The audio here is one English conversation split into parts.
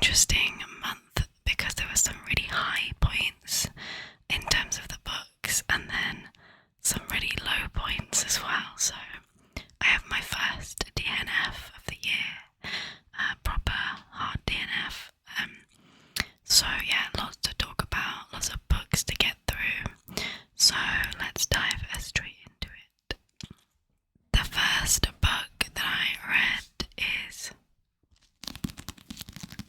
interesting month because there were some really high points in terms of the books and then some really low points as well. So I have my first DNF of the year, proper hard DNF. So yeah, lots to talk about, lots of books to get through. So let's dive straight into it. The first book that I read is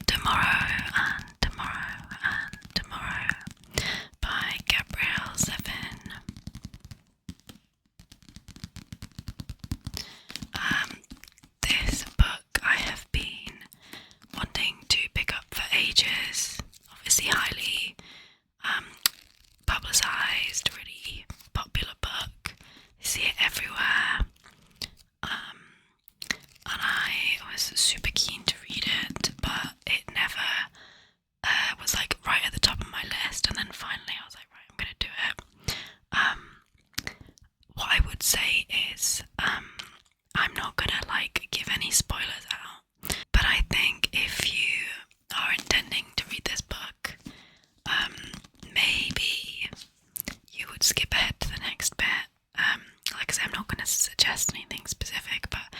Tomorrow and Tomorrow and Tomorrow by Gabrielle Zevin. This book I have been wanting to pick up for ages. Obviously highly publicised, really popular book. You see it everywhere. And I was super keen to read it, but it never was like right at the top of my list, and then finally I was like, right, I'm gonna do it. What I would say is I'm not gonna like give any spoilers out, but I think if you are intending to read this book, maybe you would skip ahead to the next bit. Like I said, I'm not going to suggest anything specific, but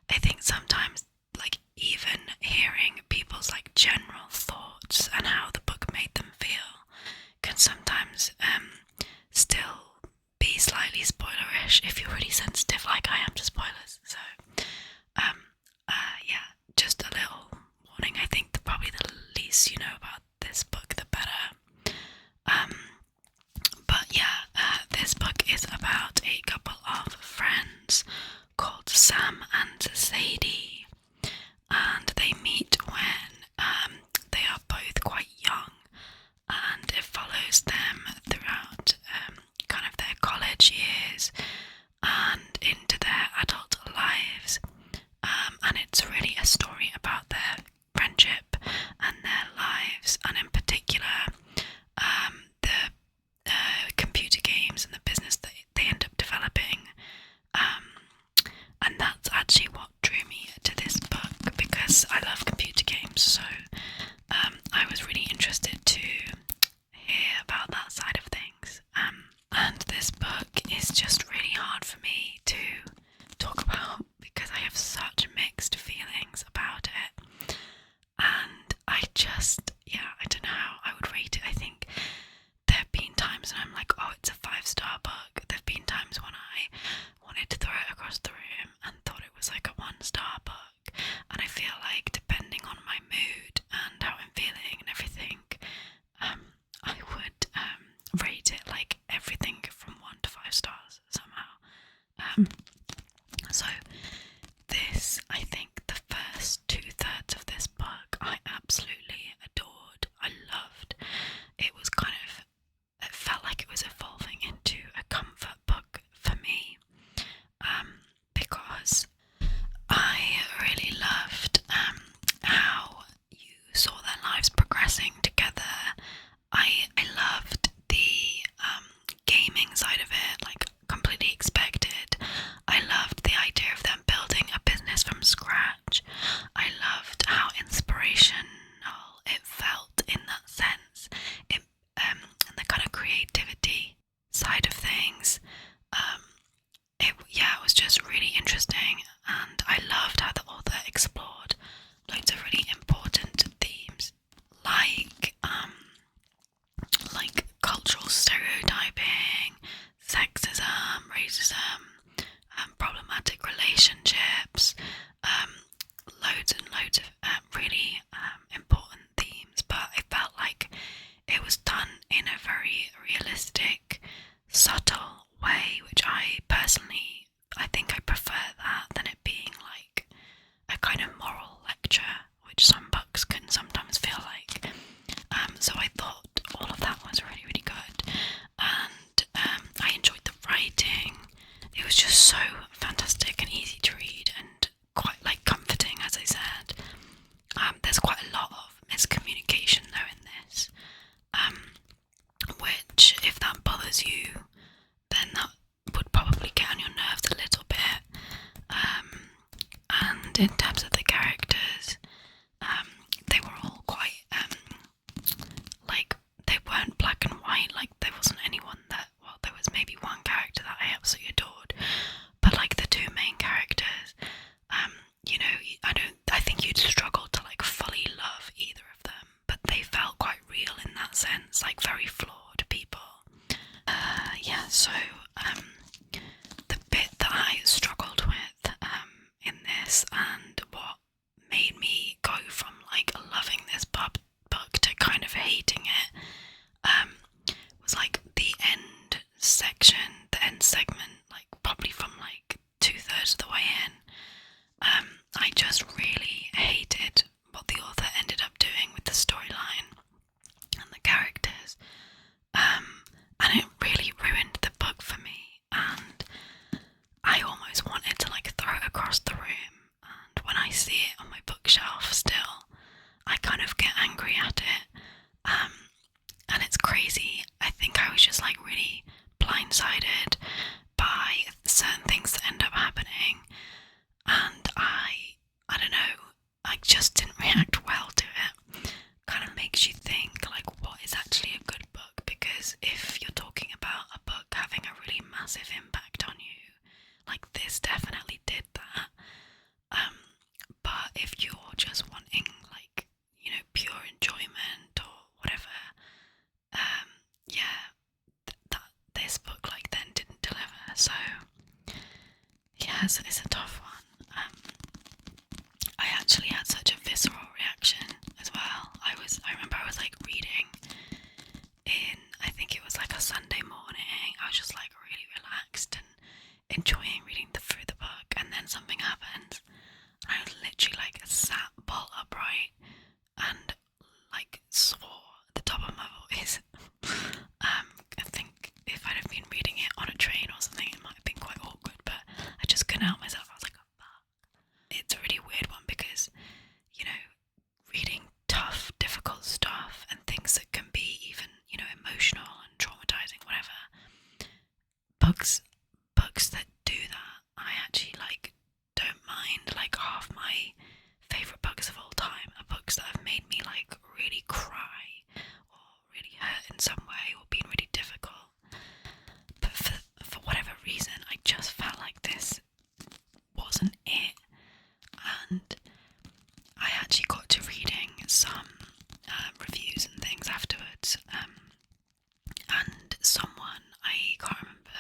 I think sometimes, like, even hearing people's like general thoughts and how the book made them feel can sometimes still be slightly spoilerish if you're really sensitive like I am to spoilers. So yeah, just a little warning. I think probably the least you know about this book, the better. But yeah, this book is about a couple of friends called Sam and Sadie, and they meet when they are both quite young, and it follows them throughout kind of their college years and into their adult lives. And it's really a story about their friendship and their lives, and in particular the computer games and the business that they end up developing. And that's actually what drew me to this book, because I love computer games, so I was really interested to hear about that side of things. And this book is just really hard for me to talk about because I have such mixed feelings about it. And I don't know how I would rate it. I think there have been times when I'm like, oh, it's a 5-star book. There have been times when I wanted to throw it across the room and thought it was like a 1-star book. And I feel like depending on my mood and how I'm feeling and everything, I would rate it like everything from 1 to 5 stars somehow. So this, I think the first 2/3 of this book I absolutely adored. I loved. It felt like it was evolving into a comfort book for me, it's a tough one. I actually had such a visceral reaction as well. I remember I was like reading I think it was like a Sunday morning. I was just like really relaxed and enjoying reading through the book, and then something happened. I was literally like sat bolt upright and like swore at the top of my voice. I think if I'd have been reading it on a train or something, it might have been quite awkward, but I just couldn't help myself. I was like, oh, fuck. It's a really weird one because, you know, reading tough, difficult stuff and things that can be even, emotional and traumatizing, whatever. Books that do that, I actually like don't mind. Like half my favourite books of all time are books that have made me like really cry or really hurt in some way or been really difficult. But for whatever reason, I just felt like this wasn't it. And I actually got to reading some reviews and things afterwards, and someone, I can't remember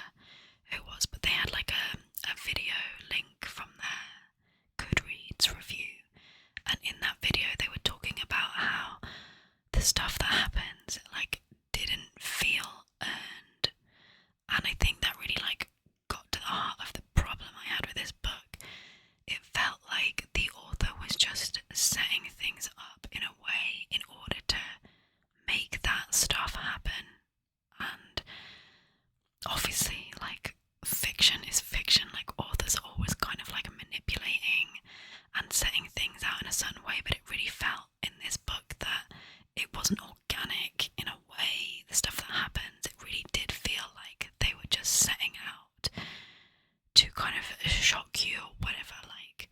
who it was, but they had like a video link from their Goodreads review, and in that video they were talking about how the stuff that happens like didn't feel earned, and I think that really like got to the heart of the problem I had with this book. It felt like the author was just setting things up in a way in order to make that stuff happen. And obviously, like, fiction is fiction. Like, authors are always kind of like manipulating and setting things out in a certain way, but it really felt in this book that it wasn't organic in a way. The stuff that happens, it really did feel like they were just setting out to kind of shock you or whatever, like,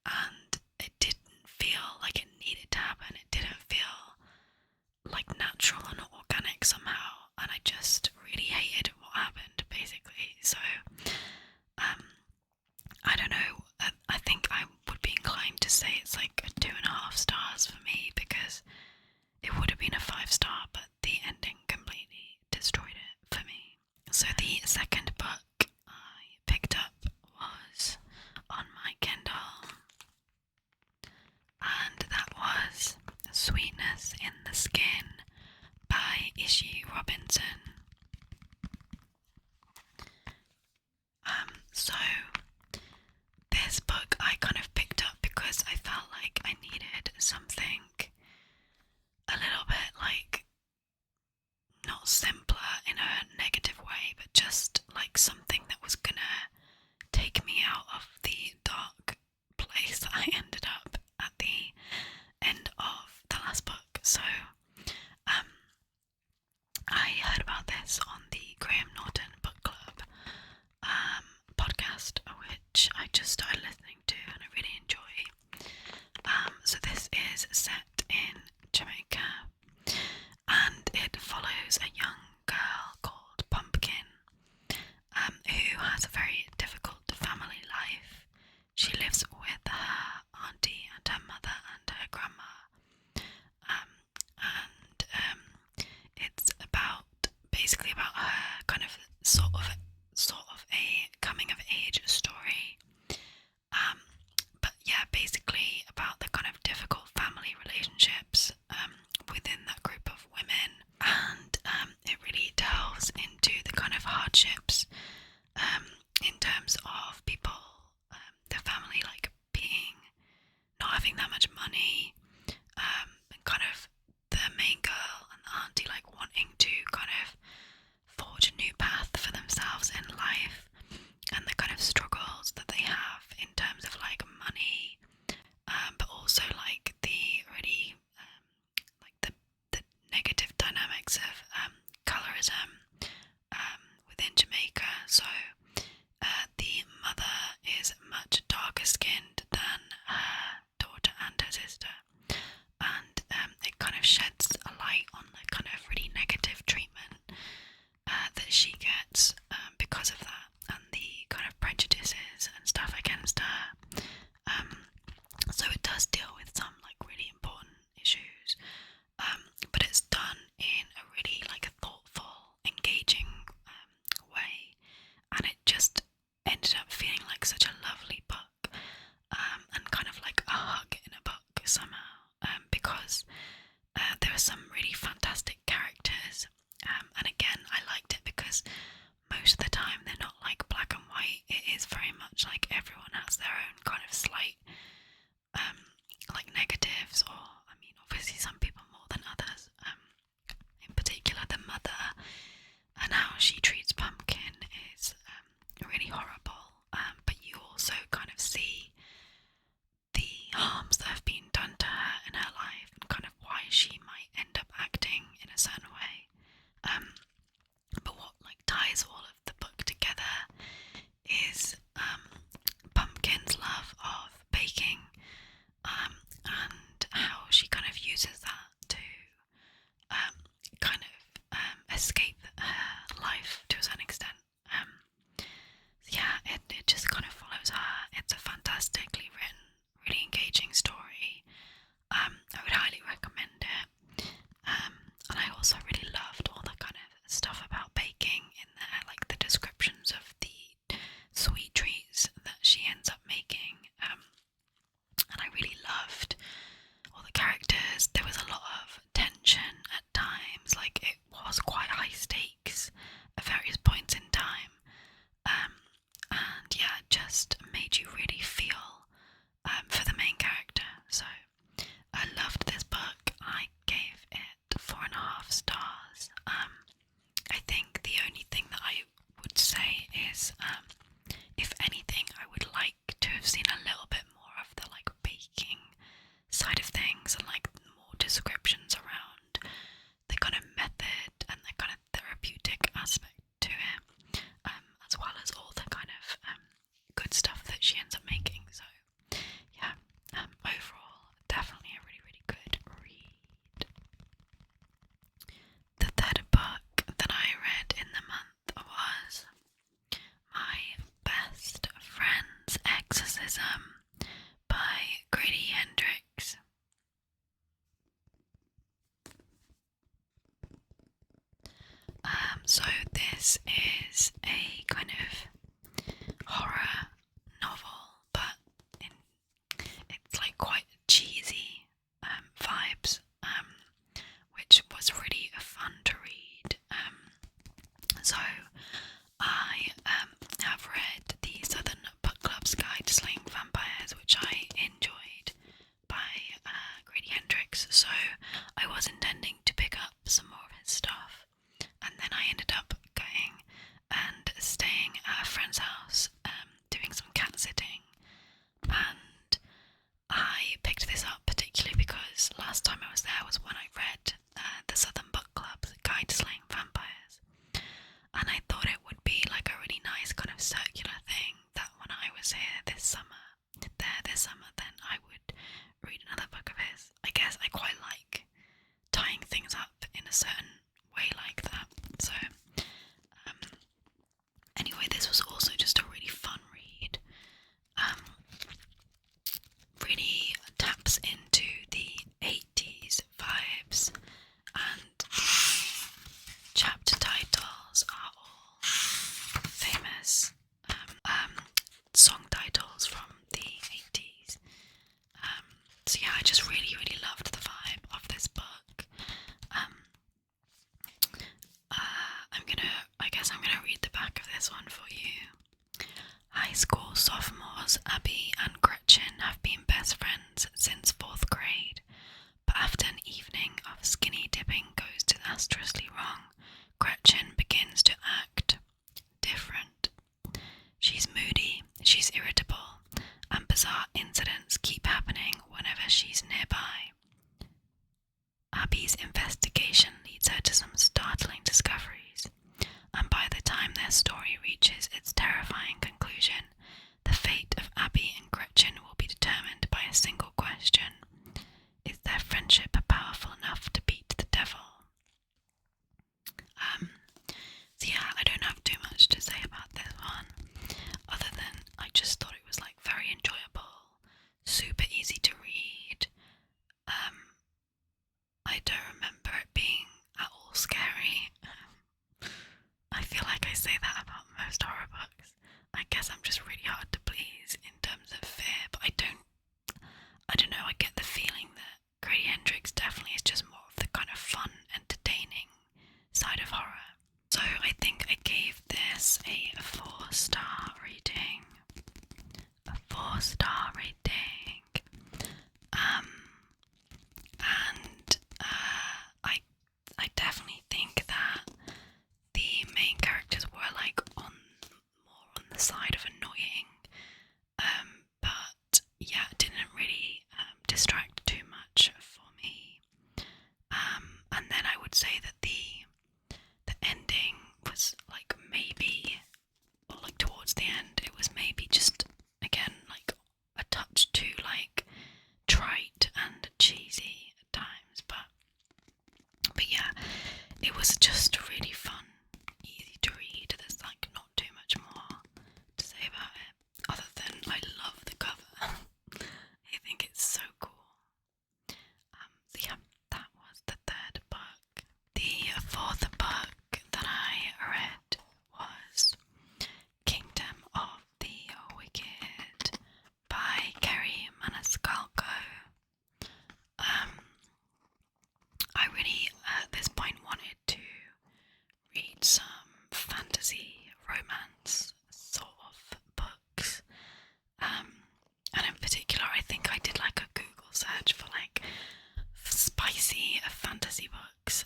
and it didn't feel like it needed to happen. It didn't feel like natural and organic somehow, and I just really hated what happened, basically. So, I don't know, I think I would be inclined to say it's like a 2.5 stars for me, because it would have been a 5-star, but the ending completely destroyed it for me. So the second book I picked up was on my Kindle, and that was Sweetness in the Skin by Ishii Robinson. So this book I kind of picked up because I felt like I needed something a little bit like not simpler in a negative way, but just like something that was gonna take me out of the dark place that I ended up at the end of the last book. So I heard about this on the Graham Norton Book Club podcast, which I just started listening to and I really enjoy. So this is set in Jamaica, and it follows a young girl called Pumpkin, who has a very difficult family life. She lives with her auntie and her mother and her grandma, and it's basically about her kind of sort of a coming of age story. But yeah, basically about the kind of difficult family relationships within that group of women, and it really delves into the kind of hardships in terms of people, the family like not having that much money, and kind of the main girl and the auntie like wanting to kind of forge a new path for themselves in life, and the kind of struggles that they have in terms of like money, but also like the really like the negative dynamics of colorism within Jamaica. So the mother is much darker skinned than her daughter and her sister, and it kind of sheds a light on the kind of really negative treatment that she gets because of that, and the kind of prejudices and stuff against her. So it does deal with some like really important issues, but it's done in a really like thoughtful, engaging way, and it just ended up because there were some really fantastic characters, and again I liked it because most of the time they're not like black and white. It is very much like everyone has their own kind of slight like negatives, or I mean obviously some people more than others. In particular the mother and how she treats Pumpkin is really horrible, but you also kind of see the harms that have been done to her in her life and kind of why she might end up acting in a certain way. But what like ties all of the book together is Pumpkin's love of baking, and how she kind of uses that to kind of escape her life to a certain extent. Yeah, it just kind of follows her. It's a fantastically written, really engaging story. I would highly recommend it. And I also really loved all the kind of stuff about baking in there, like the descriptions of the sweet treats that she ends up making. And I really loved all the characters. There was a lot of tension at times, like it was quite high stakes at various points in time. And yeah, it just made you really feel for the main character. So I loved this book. I gave it 4.5 stars. I think the only thing that I would say is, if anything, I would like to have seen a little bit more of the like baking side of things and like more descriptions around the kind of method and the kind of therapeutic aspect to it, as well as all the kind of good stuff that she ends up making. So yeah, overall definitely a really, really good read. The third book that I read in the month was My Best Friend's Exorcism by Grady Hendrix. So this is a kind of horror novel, but it's like quite cheesy vibes, which was really fun to read. So I have read the Southern Book Club's Guide to Slaying Vampires, which I enjoyed, by Grady Hendrix. So I was intending to pick up some more of his stuff, and then I ended up going and staying at a friend's house, doing some cat sitting, and I picked this up particularly because last time I was there was when I read the Southern Book Club's Guide to Slaying Vampires, and I thought it would be like a really nice kind of circular thing that when I was here this summer, then I would read another book of his. I guess I quite like tying things up in a certain way like that. So anyway, this was also just a really fun read. Really taps into the 80s vibes, and chapter titles are all famous song titles from the 80s. So yeah, I just really, really loved the vibe of this book. I'm gonna read the back of this one for you. High school sophomores Abby and Gretchen have been best friends since 4th grade, but after an evening of skinny dipping goes disastrously wrong, Gretchen begins to act different. She's moody, she's irritable, and bizarre incidents keep happening whenever she's nearby. Abby's investigation leads her to some startling discoveries, and by the time their story reaches its terrifying conclusion, the fate of Abby and Gretchen will be determined by a single question: is their friendship powerful enough to beat the devil? So yeah, I don't have too much to say about this one, other than I just thought it was like very enjoyable, super easy to read. I don't remember it being at all scary. I feel like I say that about most horror books. I guess I'm just really hard to please in terms of fear, but I don't know, I get the feeling that Grady Hendrix was just really fun, easy to read. There's like not too much more to say about it, other than I love the cover. I think it's so cool. So yeah, that was the third book. The fourth book that I read was Kingdom of the Wicked by Kerry Maniscalco. I really, at this point, wanted to read some fantasy romance sort of books. And in particular, I think I did like a Google search for like spicy fantasy books.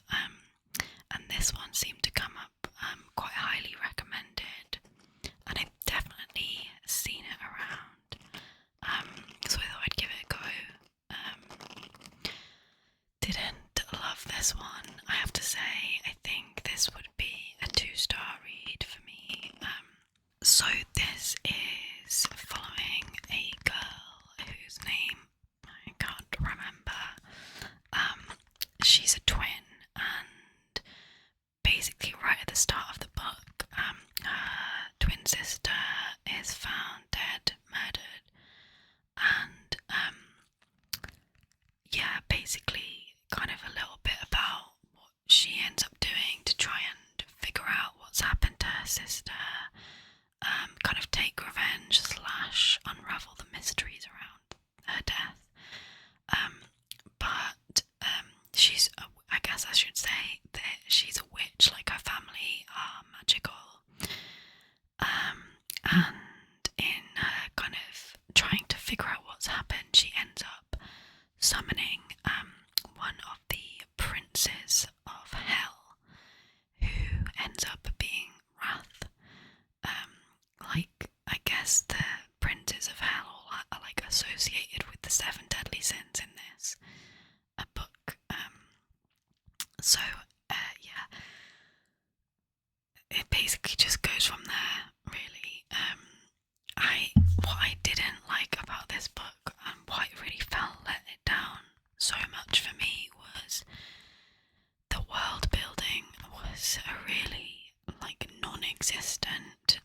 And this one seemed to come up quite highly recommended, and I've definitely seen it around. So I thought I'd give it a go. Didn't love this one, I have to say. I think this would be a 2-star read for me. So this is following a girl whose name I can't remember. She's a twin, and basically right at the start of the book, her twin sister is found dead, murdered, and yeah, basically kind of a little bit about what she ends up doing to try and figure out what's happened to her sister, kind of take revenge / unravel the mysteries around her death. But she's, I guess I should say that she's a witch, like her family are magical. And in her kind of trying to figure out what's happened, she ends up summoning one of the princes of hell, who ends up being Wrath. Like, I guess the princes of hell are like associated with the 7 deadly sins in this book. So yeah, it basically just goes from there, really. What I didn't like about this book, and what I really felt let it down so much for me, was the world building was really like non-existent.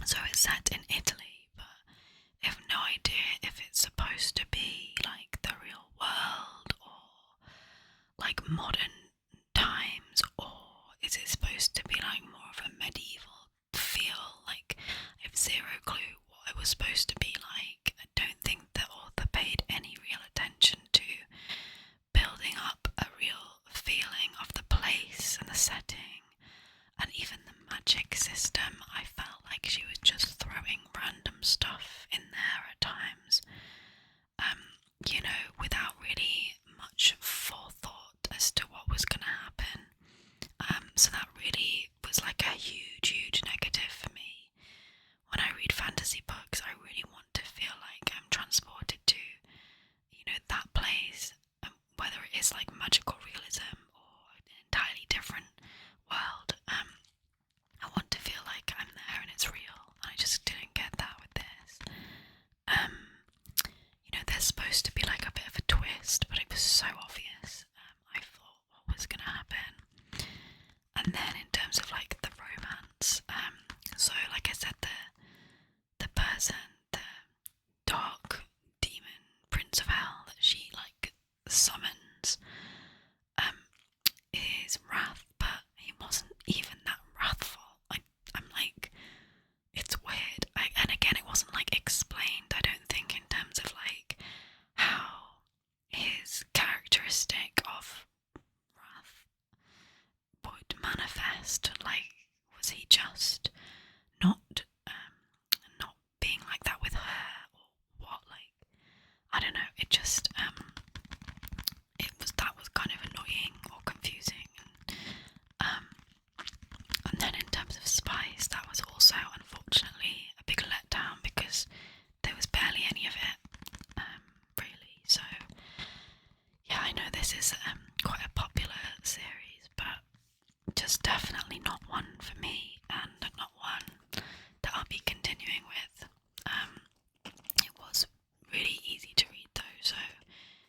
So it's set in Italy, but I have no idea if it's supposed to be like the real world or like modern times, or is it supposed to be like more of a medieval feel? Like, I have zero clue what it was supposed to be like. I don't think the author paid any real attention to building up a real feeling of the place and the setting, and even the magic system. I felt like she was just throwing random stuff in there at times, without really much forethought as to what was going to happen. So that really was like a huge negative for me. When I read fantasy books, I really want to feel like I'm transported to, that place, whether it is like magical realism or an entirely different world. I want to feel like I'm there and it's real. I just didn't get that with this. There's supposed to be like a bit of a twist, but it was so obvious. I thought what was going to happen. And then in terms of like the romance, so like I said, the person, the dark demon prince of hell that she like summons, is Wrath, but he wasn't even that wrathful. I'm like, it's weird. And again, it wasn't like explained, I don't think, in terms of like how his characteristic of wrath would manifest. Like, was he just not being like that with her, or what? Like, I don't know. It just that was kind of annoying or confusing. And then in terms of spice, that was also unfortunately a big letdown, because there was barely any of it, really. So yeah, I know this is quite a popular series, but just definitely not one for me, and not one that I'll be continuing with. It was really easy to read though, so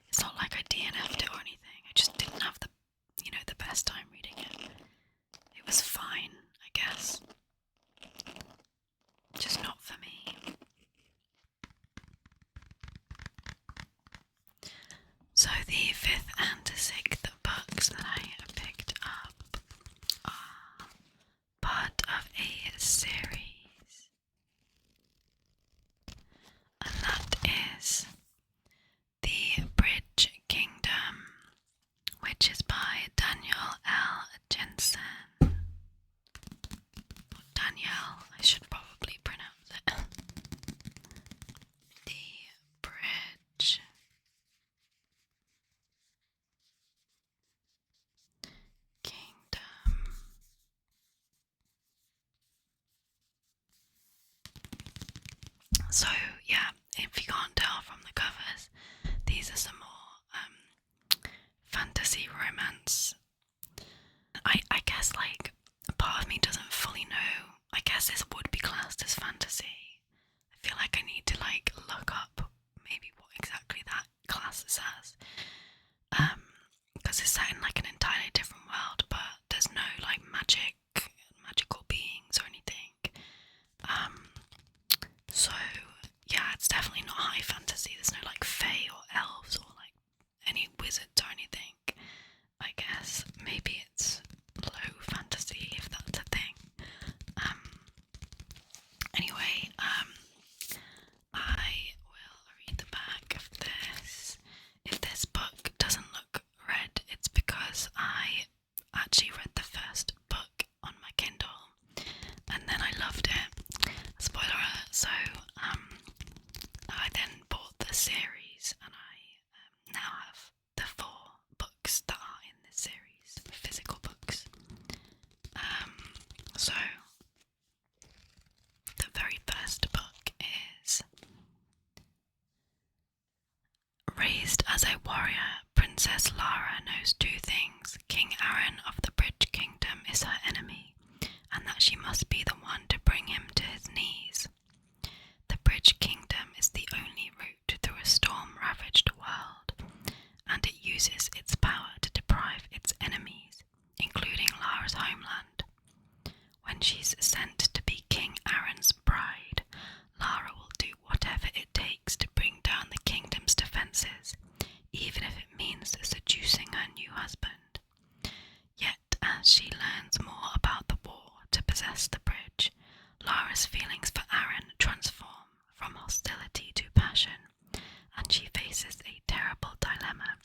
it's not like I DNF'd it or anything. I just didn't have the best time reading So yeah, if you can't tell from the covers, these are some more fantasy romance. I guess like a part of me doesn't fully know. I guess this would be classed as fantasy. I feel like I need to like look up maybe what exactly that class is as. Because it's set in like an entirely different world, but there's no like magical beings or anything. So yeah, it's definitely not high fantasy. There's no like fae or elves or like any wizards or anything. I guess maybe it's low fantasy if that's a thing. Anyway, I will read the back of this. If this book doesn't look red, it's because I actually read the first book on my Kindle and then I loved it. Spoiler alert. So I then bought the series and I now have the 4 books that are in this series, physical books. So the very first book is Raised as a warrior, Princess Lara knows 2 things. King Aaron of the Bridge Kingdom is her enemy, and that she must be the one to bring him to his knees. The Bridge Kingdom is the only route through a storm-ravaged world, and it uses its power to deprive its enemies, including Lara's homeland. When she's sent to be King Aaron's bride, Lara will do whatever it takes to bring down the kingdom's defences, even if it means seducing her new husband. Yet, as she learns more about the war to possess the bridge, Lara's feelings for Aaron transform from hostility to passion, and she faces a terrible dilemma: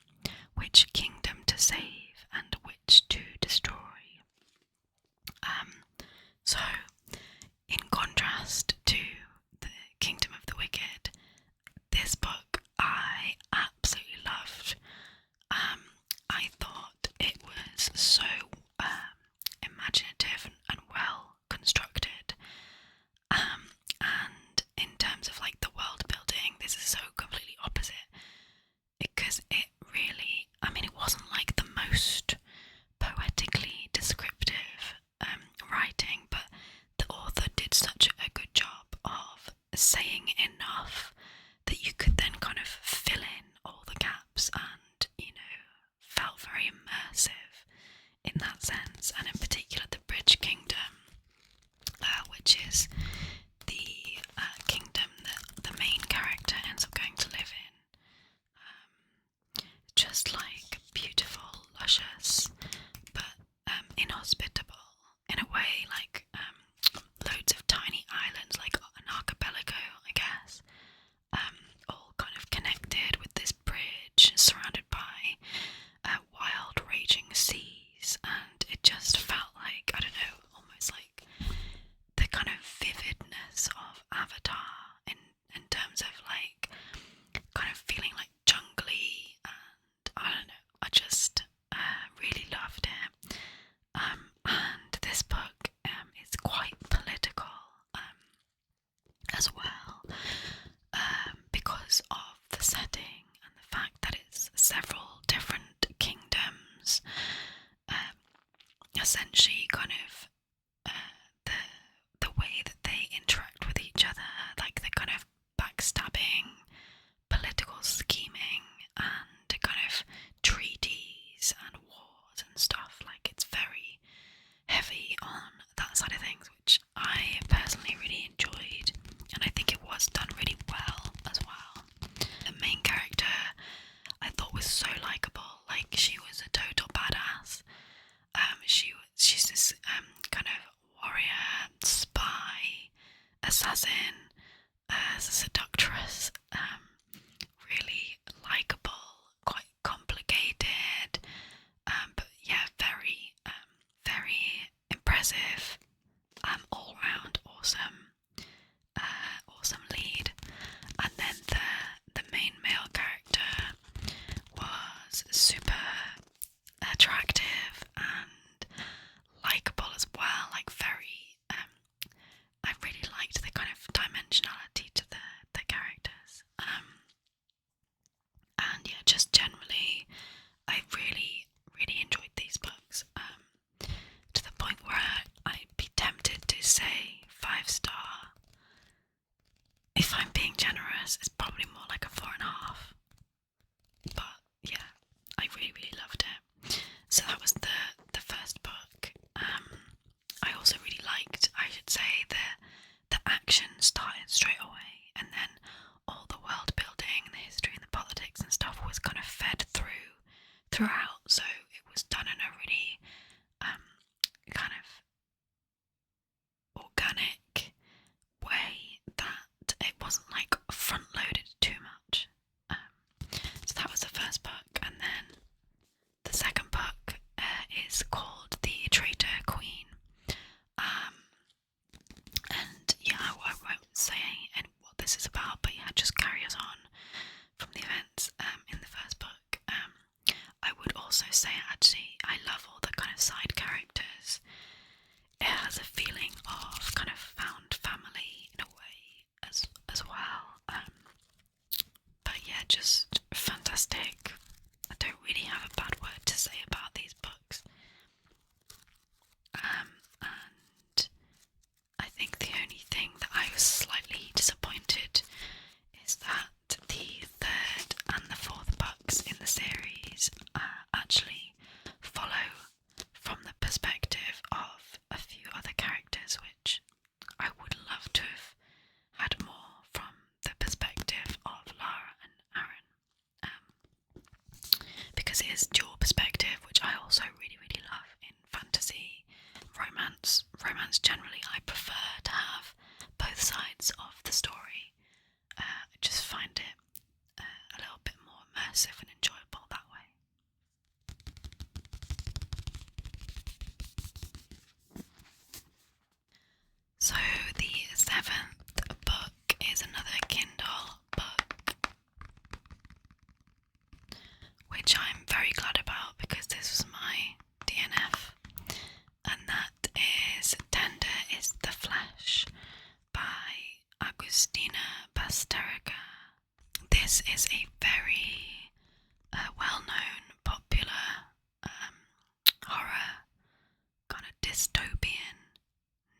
which kingdom to save and which to destroy. So, in contrast to the Kingdom of the Wicked, this book I absolutely loved. I thought it was so imaginative and well constructed. And in terms of like the world building, this is so completely opposite, because it really, I mean, it wasn't like the most poetically descriptive writing, but the author did such a good job of saying enough that you could then kind of fill in all the gaps and, you know, felt very immersive in that sense. And in particular the Bridge Kingdom, which is the kingdom that the main character ends up going to live in. Just like beautiful, luscious, but inhospitable in a way, like loads of tiny islands, like an archipelago, I guess, all kind of connected with this bridge, surrounded by wild, raging seas, and it just felt like, I don't know, almost like the kind of vividness of Avatar in terms of like kind of feeling like jungly, and I don't know, I just really loved it. And this book is quite political as well, because of the setting and the fact that it's several different kingdoms, essentially kind of the way that they interact with each other, like the kind of backstabbing, political scheming, and kind of treaties and wars and stuff. Like, it's very heavy on that side of things, which I personally really enjoyed, and I think it was done really well as well. The main character I thought was so likeable. Like, she was a total badass. She's this kind of warrior, spy, assassin, seductress, really likeable, quite complicated, but yeah, very impressive, all round awesome, awesome lead. And then the main male character was super attractive and likeable as well, like very I really liked the kind of dimensionality to also say actually I love all the kind of side characters. It has a feeling of kind of found family in a way as well. But yeah, just fantastic. I don't really have a bad word to say about these books. And I think the only thing that I was slightly disappointed is that the third and the fourth books in the series actually follow from the perspective of a few other characters, which I would love to have had more from the perspective of Lara and Aaron, because it is dual perspective, which I also really, really love in fantasy, romance. Romance generally, I prefer to have both sides of the story. I just find it a little bit more immersive and enjoyable that way. So the seventh book is another Kindle book, which I'm very glad about because this was my DNF, and that is Tender is the Flesh by Agustina Basterica. This is a very well-known, popular horror, kind of dystopian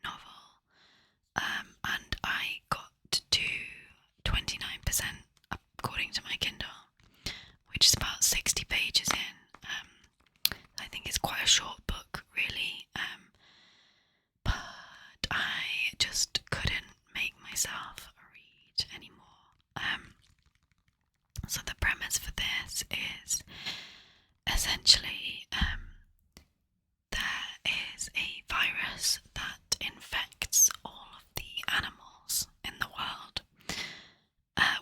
novel, and I got to 29% according to my Kindle, which is about 60 pages in. I think it's quite a short book, really, but I just couldn't make myself read anymore. So the premise for this is essentially there is a virus that infects all of the animals in the world,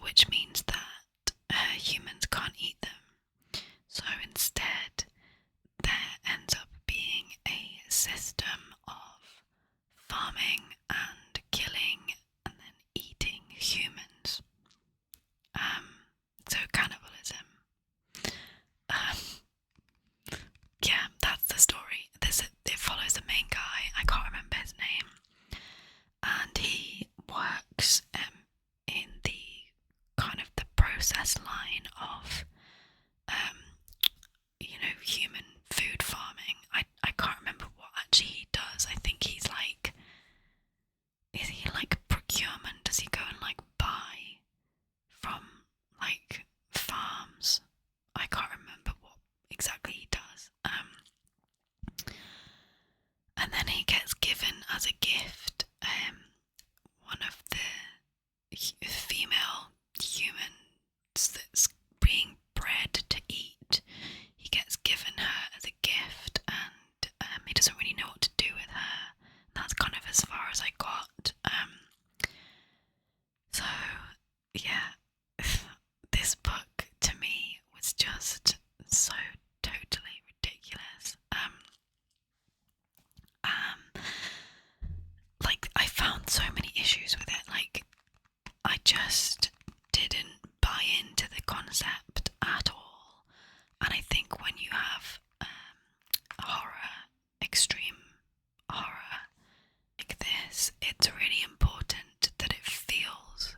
which means that humans can't eat them. So instead, there ends up being a system of farming and killing and then eating humans. So cannibalism. Yeah, that's the story. It follows the main guy. I can't remember his name, and he works in the kind of the process line of human food farming. I can't remember what actually he does. I think he's like, is he like procurement? Does he go and like buy from like farms? I can't remember what exactly he does. And then he gets given as a gift one of the female humans that's being bred to eat. He gets given her as a gift, and he doesn't really know what to do with her. That's kind of as far as I got. So yeah, this book to me was just so totally ridiculous. Like, I found so many issues with it. Like, I just didn't buy into the concept at all. And I think when you have horror, extreme horror like this, it's really important that it feels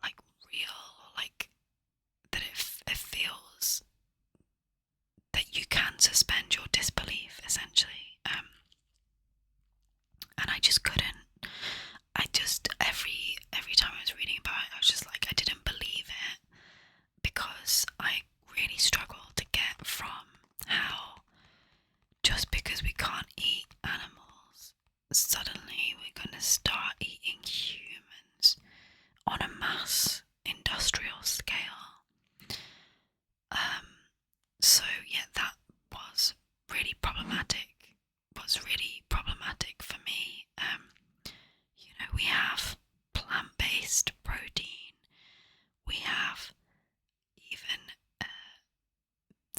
like real, or like that it feels that you can suspend your disbelief, essentially. And I just couldn't. Every time I was reading about it, I was just like, I didn't believe it, because I really struggled to get from how just because we can't eat animals, suddenly we're going to start eating humans on a mass industrial scale. So yeah, that was really problematic. For me. We have plant-based protein. We have even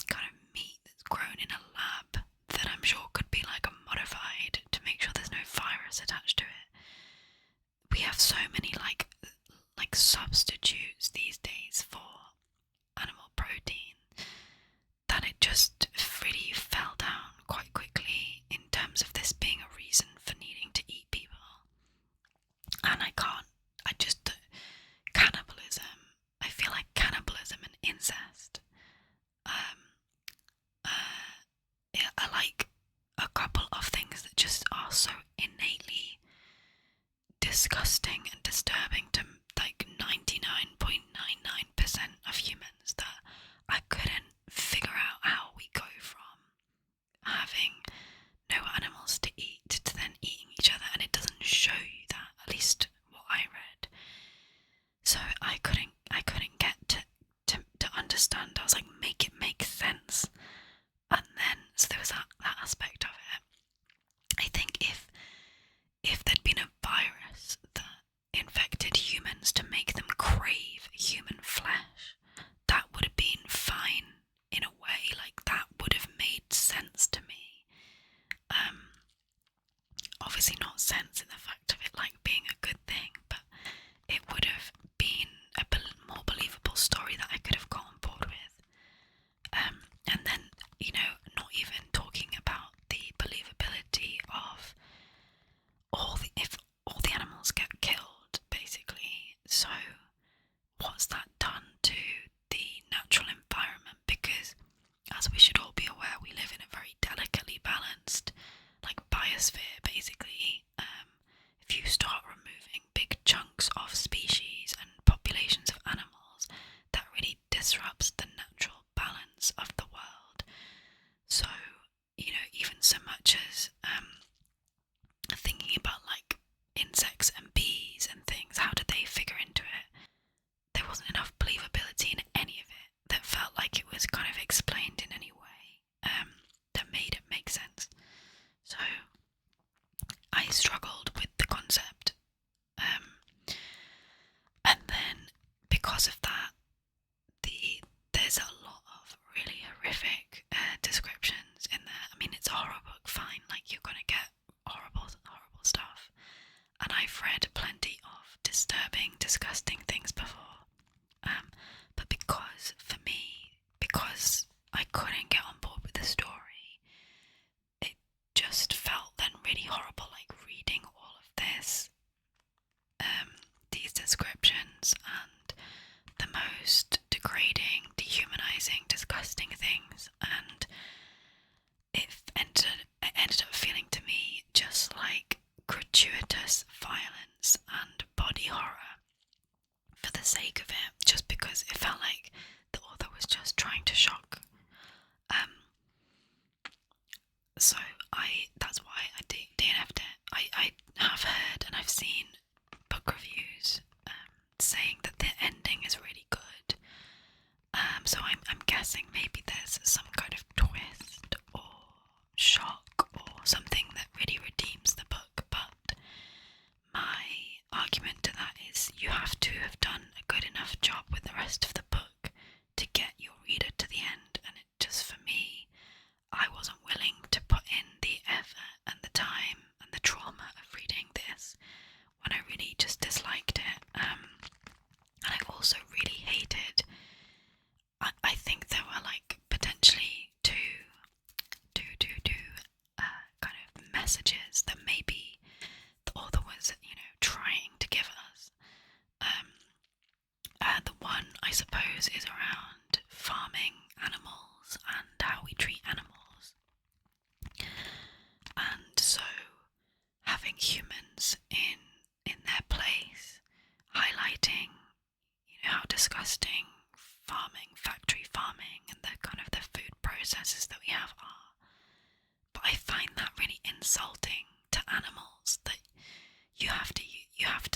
kind of meat that's grown in a lab that I'm sure could be like modified to make sure there's no virus attached to it. We have so many like substitutes these days for animal protein that it just really fell down quite quickly in terms of this being a reason for needing to eat people. And cannibalism, I feel like cannibalism and incest are like a couple of things that just are so innately disgusting and disturbing to like 99.99% of humans that I couldn't figure out how we go from having no animals to eat to then eating each other, and it doesn't show you that, at least what I read. So I couldn't get to understand. I was like, make it make sense. And then so there was that aspect of it. I think if there'd been a virus that infected humans to make them crave human flesh, that would have been fine in a way. Like, that would have made sense to me. Obviously not sense in the fact of it like being a good thing, but it would have been a more believable story that I could have got on board with. And then, not even talking about the believability of if all the animals get killed, basically. So what's that done to the natural environment? Because, as we should all be aware, we live in a very delicately balanced, like, biosphere, basically. If you start removing big chunks of species and populations of animals, that really disrupts the natural balance of the world. So, even so much as thinking about like insects and bees and things, how did they figure into it? There wasn't enough believability in any of it that felt like it was kind of explained in any way that made it make sense. So I struggled with the concept, and then because of that, there's a lot of really horrific descriptions in there. I mean, it's a horror book, fine, like, you're gonna get horrible stuff, and I've read plenty of disturbing, disgusting things before, but because I couldn't get on board with the story, it just felt then really horrible, like, reading all of this, these descriptions and the most degrading, dehumanizing, disgusting things, and it ended up feeling to me just like gratuitous violence and body horror for the sake of it, just because it felt like the author was just trying to shock. So that's why I DNF'd it. I have heard and I've seen book reviews saying that the ending is really good. So I'm guessing maybe there's some kind of twist or shock or something that really redeems the book, but my argument to that is you have to have done a good enough job with the rest of the book to get your reader to the end, and it just, for me, I wasn't willing to put in the effort and the time and the trauma of reading this when I really just disliked it. And I also really hated, I think there were like potentially two kind of messages that maybe the author was, trying to give us. The one, I suppose, is around farming animals and how we treat animals. And so having humans in their place, highlighting, how disgusting factory farming and the kind of the food processes that we have are. But I find that really insulting to animals, that you have to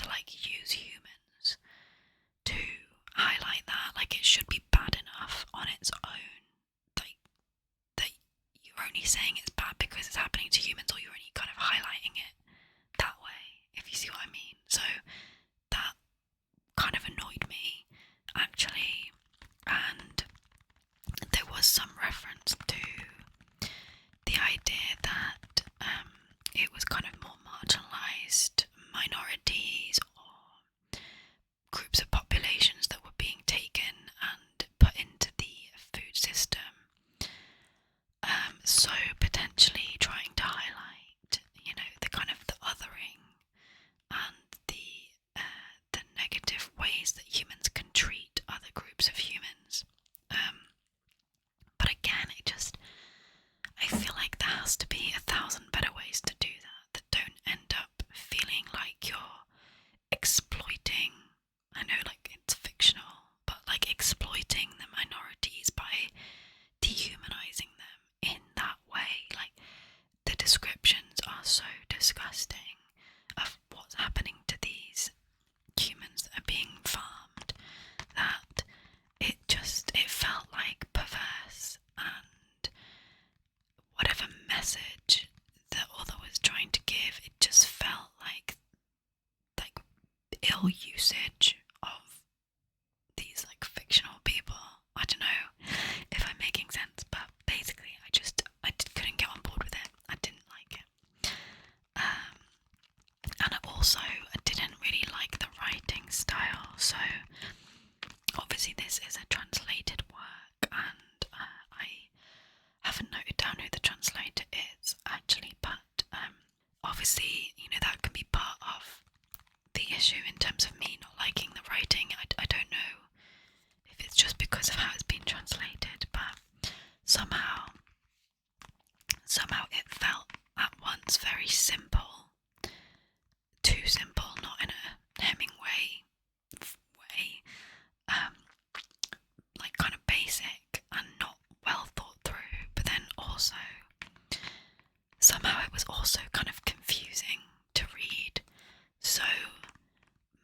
like use humans to highlight that. Like, it should be bad enough on its own. Like, that you're only saying it's bad because it's happening to humans, or you're only kind of highlighting it that way, if you see what I mean. So that kind of annoyed me, actually. And there was some reference to the idea that it was kind of more marginalised minorities or groups of populations that were being taken and put into the food system real usage of these like fictional people. I don't know if I'm making sense, but basically couldn't get on board with it. I didn't like it. And I didn't really like the writing style. So obviously this is a translated work, and I haven't noted down who the translator is actually, but obviously, you know, that can be part of the issue in terms of me not liking the writing. I don't know if it's just because of how it's been translated, but somehow it felt at once very simple, too simple, not in a Hemingway way, like kind of basic and not well thought through, but then also somehow it was also kind of confusing to read. So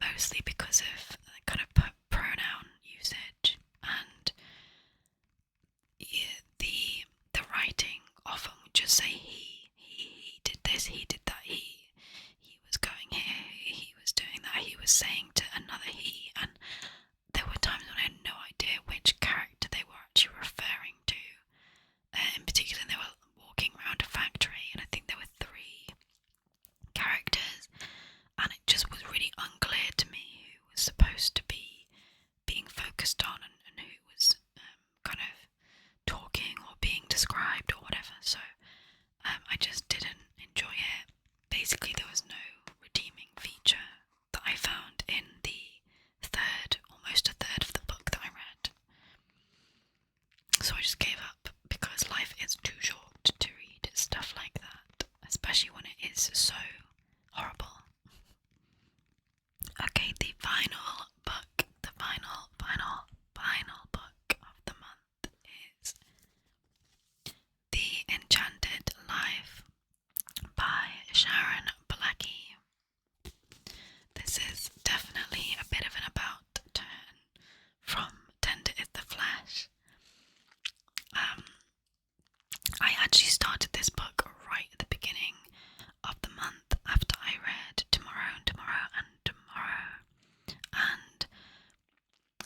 mostly because of the kind of pronoun usage, and the writing often would just say he did this, he did that, he was going here, he was doing that, he was saying to another he, and there were times when I had no idea which character they were actually referring to. In particular, they were walking around a factory, and I think there were 3 characters, and it just was really unclear to me who was supposed to be being focused on and who was kind of talking or being described or whatever. So I just didn't enjoy it. Basically, there was no redeeming feature that I found in almost a third of the book that I read. So I just gave up, because life is too short to read stuff like that, especially when it is so horrible. Okay, the final book, the final book of the month is The Enchanted Life by Sharon Blackie. This is definitely a bit of an about turn from Tender is the Flesh. I actually started this book right at the beginning of the month after I read Tomorrow and Tomorrow and Tomorrow, and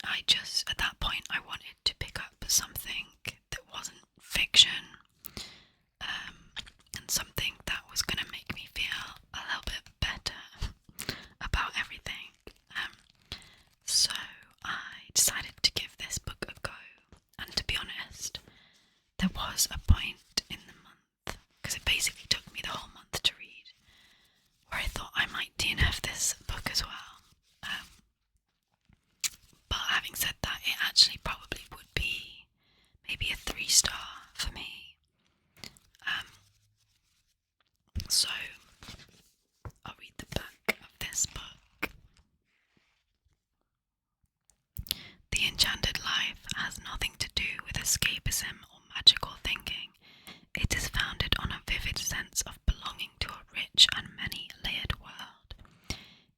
I just, at that point, I wanted to pick up something that wasn't fiction, and something that was going to make me feel a little bit better about everything. So I decided to give this book a go, and to be honest, there was a point in the month, because it basically took me the whole month to read, where I thought I might DNF this book as well. But having said that, it actually probably would be maybe a 3-star for me. So I'll read the back of this book. The Enchanted Life has nothing to do with escapism or magical thinking. It is founded on a vivid sense of belonging to a rich and many-layered world.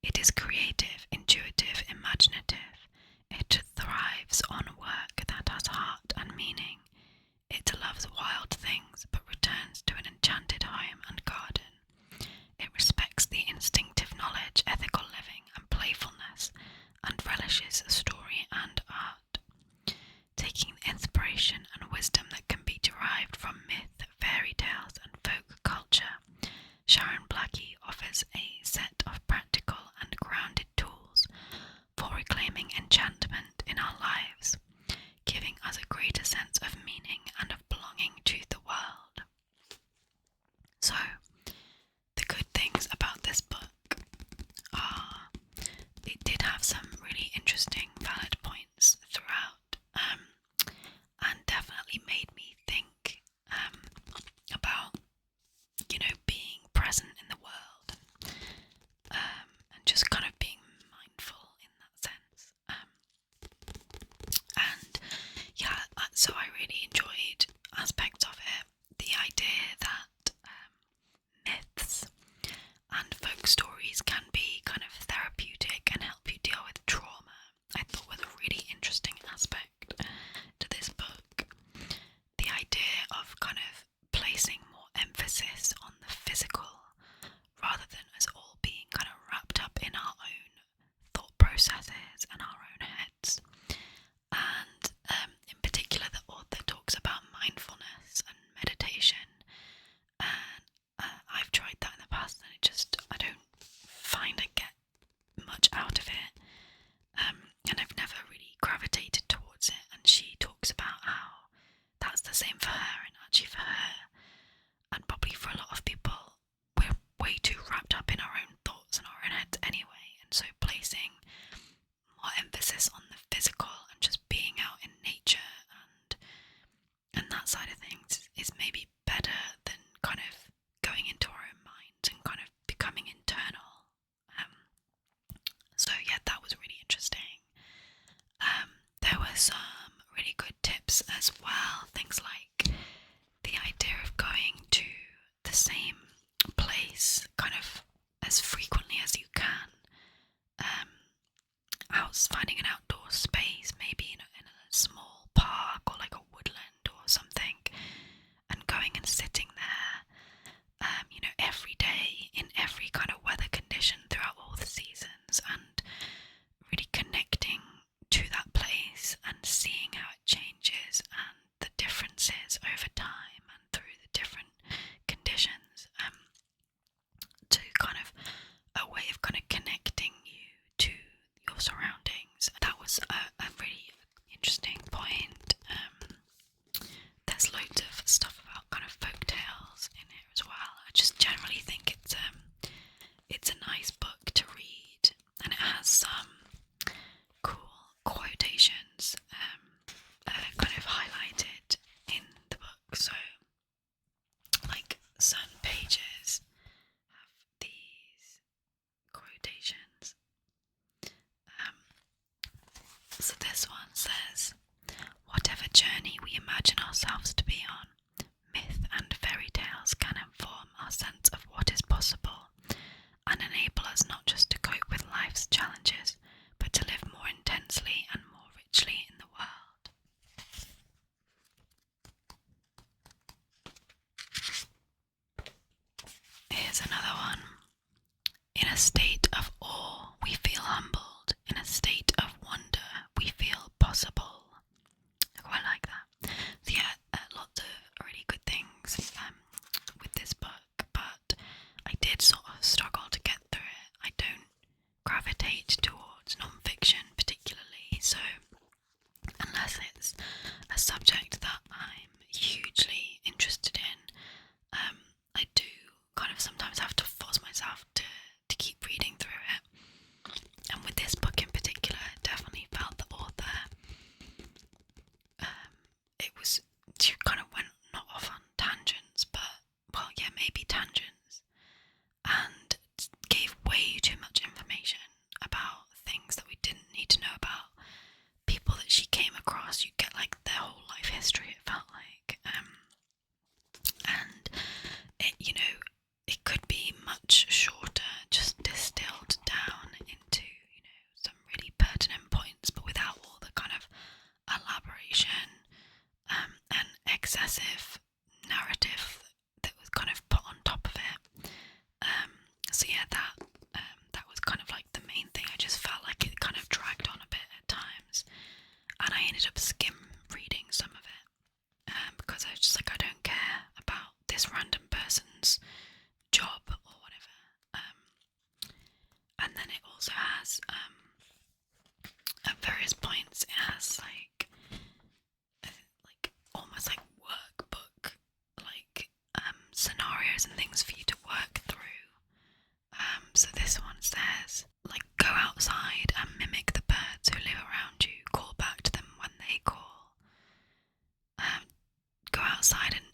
It is creative, intuitive, imaginative. It thrives on work that has heart and meaning. It loves wild things, but returns to an enchanted home and garden. It respects the instinctive knowledge, ethical living, and playfulness, and relishes story and art. Taking the inspiration and wisdom that can be derived from myth, fairy tales, and folk culture, Sharon Blackie offers a set of practical and grounded tools for reclaiming enchantment in our lives, giving us a greater sense of meaning and of belonging to the world. So, the good things about this book are it did have some really interesting valid points throughout, and definitely made me think about, you know, being present in the world, and just kind of being mindful in that sense. And yeah, so I really enjoyed aspects of it. The idea that myths and folk stories can be kind of therapeutic and help you deal with trauma, I thought was a really interesting aspect to this book. The idea of kind of placing more emphasis on the physical rather than us all being kind of wrapped up in our own thought for her, and actually for her, and probably for a lot of people, we're way too wrapped up in our own thoughts and our own heads anyway, and so placing more emphasis on the physical and just being out in nature and that side of things is maybe better than kind of going into our own minds and kind of becoming internal. So yeah, that was really interesting. There were some really good tips as well, things like the idea of going to the same place kind of as frequently as you can, finding an outdoor space, maybe in a small park or like a woodland or something, and going and sitting there, every day in every kind of weather condition throughout all the seasons, and really connecting to that place and seeing how it changes and the differences over time and through the different conditions, to kind of a way of kind of connecting you to your surroundings. That was a really interesting point. There's loads of stuff about kind of folk tales in here as well. I just generally think it's a nice book to read, and it has some cool quotations kind of highlighted in the book. So like certain pages have these quotations. So this one says, "Whatever journey we imagine ourselves to be on, myth and fairy tales can inform our sense of what is possible and enable us not just to cope with life's challenges, but to live more intensely and more richly in the world." Here's another one. "In a state of awe, we feel humbled. In a state of wonder, we feel possible." I quite like that. So yeah, lots of really good things with this book, but I did sort of struggle to get through it. I don't gravitate towards non-fiction particularly, so unless it's a subject that I'm hugely interested in, I do kind of sometimes have to force myself to keep reading through it. And with this book in particular, I definitely felt the author, she kind of went not off on tangents, but, well, yeah, maybe tangents, and gave way too much information about things that we didn't need to know about. People that she came across, you get like their whole life history, it felt like, and it, it could be much shorter, just distilled down into, some really pertinent points, but without all the kind of elaboration and excessive narrative that was kind of put on top of it. So yeah, that was kind of like the main thing. I just felt like it kind of dragged on a bit at times, and I ended up skim reading some of it, because I was just like, I don't care about this random person's job or whatever. And then it also has, at various points, it has like almost like workbook, like scenarios and things for you to work through. So this one says, like, "Go outside and mimic the birds who live around you. Call back to them when they call." Go outside and